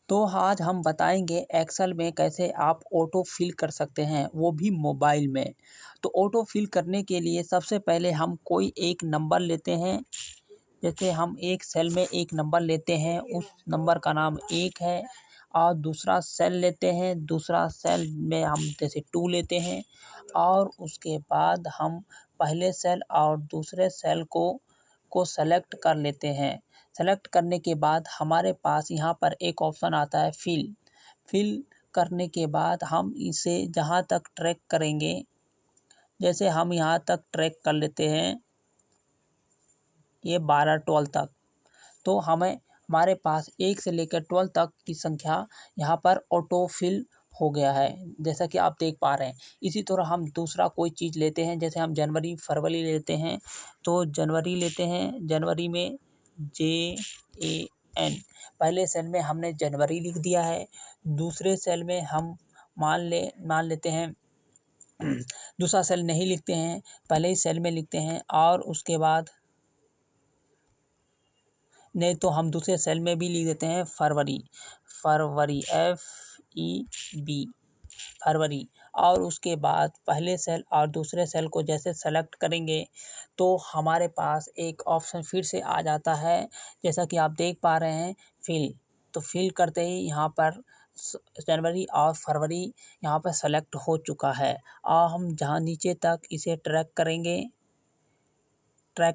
तो आज हम बताएंगे एक्सेल में कैसे आप ऑटो फिल कर सकते हैं, वो भी मोबाइल में। तो ऑटो फिल करने के लिए सबसे पहले हम कोई एक नंबर लेते हैं। जैसे हम एक सेल में एक नंबर लेते हैं, उस नंबर का नाम 1 है। और दूसरा सेल लेते हैं, दूसरा सेल में हम जैसे 2 लेते हैं। और उसके बाद हम पहले सेल और दूसरे सेल को सेलेक्ट कर लेते हैं। सेलेक्ट करने के बाद हमारे पास यहाँ पर एक ऑप्शन आता है फिल। फिल करने के बाद हम इसे जहाँ तक ट्रैक करेंगे, जैसे हम यहाँ तक ट्रैक कर लेते हैं, ये 12 तक। तो हमारे पास 1 से लेकर 12 तक की संख्या यहाँ पर ऑटो फिल हो गया है, जैसा कि आप देख पा रहे हैं। इसी तरह हम दूसरा कोई चीज़ लेते हैं, जैसे हम जनवरी फरवरी लेते हैं। तो जनवरी लेते हैं, जनवरी में JAN, पहले सेल में हमने जनवरी लिख दिया है। दूसरे सेल में हम मान लेते हैं दूसरा सेल नहीं लिखते हैं, पहले ही सेल में लिखते हैं। और उसके बाद नहीं तो हम दूसरे सेल में भी लिख देते हैं फरवरी, FEB, फरवरी। और उसके बाद पहले सेल और दूसरे सेल को जैसे सेलेक्ट करेंगे तो हमारे पास एक ऑप्शन फिर से आ जाता है, जैसा कि आप देख पा रहे हैं फिल। तो फिल करते ही यहाँ पर जनवरी और फरवरी यहाँ पर सेलेक्ट हो चुका है। और हम जहाँ नीचे तक इसे ट्रैक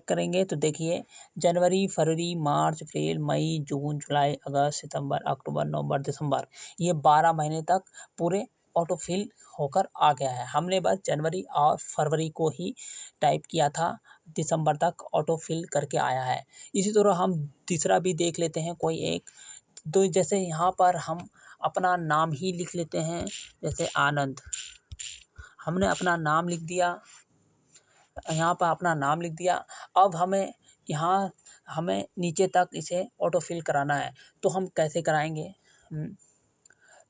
करेंगे तो देखिए जनवरी फरवरी मार्च अप्रैल मई जून जुलाई अगस्त सितंबर अक्टूबर नवंबर दिसंबर, ये 12 महीने तक पूरे ऑटो फिल होकर आ गया है। हमने बस जनवरी और फरवरी को ही टाइप किया था, दिसंबर तक ऑटो फिल करके आया है। इसी तरह हम तीसरा भी देख लेते हैं कोई एक। तो जैसे यहाँ पर हम अपना नाम ही लिख लेते हैं, जैसे आनंद। हमने अपना नाम लिख दिया, यहाँ पर अपना नाम लिख दिया। अब हमें नीचे तक इसे ऑटो फिल कराना है, तो हम कैसे कराएंगे?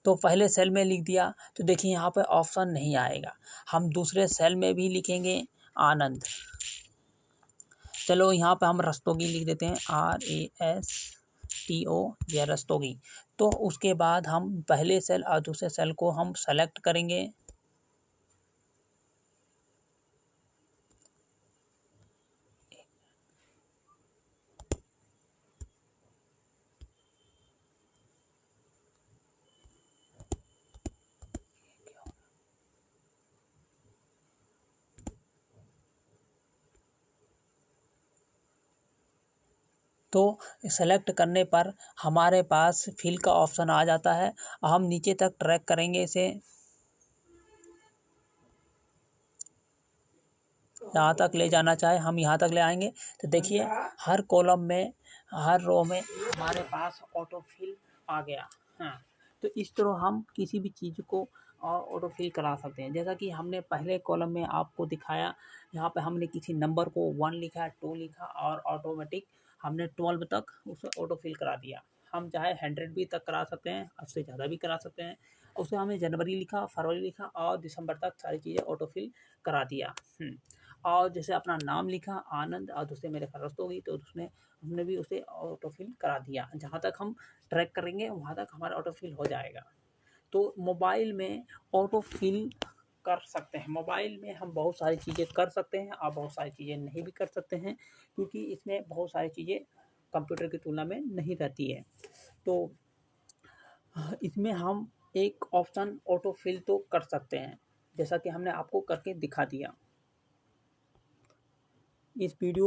तो पहले सेल में लिख दिया तो देखिए यहाँ पे ऑप्शन नहीं आएगा। हम दूसरे सेल में भी लिखेंगे आनंद। चलो यहाँ पे हम रस्तोगी लिख देते हैं, RASTO, या रस्तोगी। तो उसके बाद हम पहले सेल और दूसरे सेल को हम सेलेक्ट करेंगे। तो सेलेक्ट करने पर हमारे पास फिल का ऑप्शन आ जाता है। हम नीचे तक ट्रैक करेंगे इसे, जहाँ तक ले जाना चाहे हम यहाँ तक ले आएंगे। तो देखिए हर कॉलम में, हर रो में हमारे पास ऑटो फिल आ गया। हाँ, तो इस तरह हम किसी भी चीज़ को ऑटो फिल करा सकते हैं। जैसा कि हमने पहले कॉलम में आपको दिखाया, यहाँ पे हमने किसी नंबर को 1 लिखा, 2 लिखा और ऑटोमेटिक हमने 12 तक उसे ऑटो फिल करा दिया। हम चाहे 100 भी तक करा सकते हैं, उससे ज़्यादा भी करा सकते हैं। उसमें हमने जनवरी लिखा, फरवरी लिखा और दिसंबर तक सारी चीज़ें ऑटो फिल करा दिया। और जैसे अपना नाम लिखा आनंद और दूसरे मेरे ख्याल हो गई, तो उसने हमने भी उसे ऑटो फिल करा दिया। जहाँ तक हम ट्रैक करेंगे वहाँ तक हमारा ऑटो फिल हो जाएगा। तो मोबाइल में ऑटो फिल कर सकते हैं। मोबाइल में हम बहुत सारी चीज़ें कर सकते हैं और बहुत सारी चीज़ें नहीं भी कर सकते हैं, क्योंकि इसमें बहुत सारी चीज़ें कंप्यूटर की तुलना में नहीं रहती है। तो इसमें हम एक ऑप्शन ऑटो फिल तो कर सकते हैं, जैसा कि हमने आपको करके दिखा दिया। इस वीडियो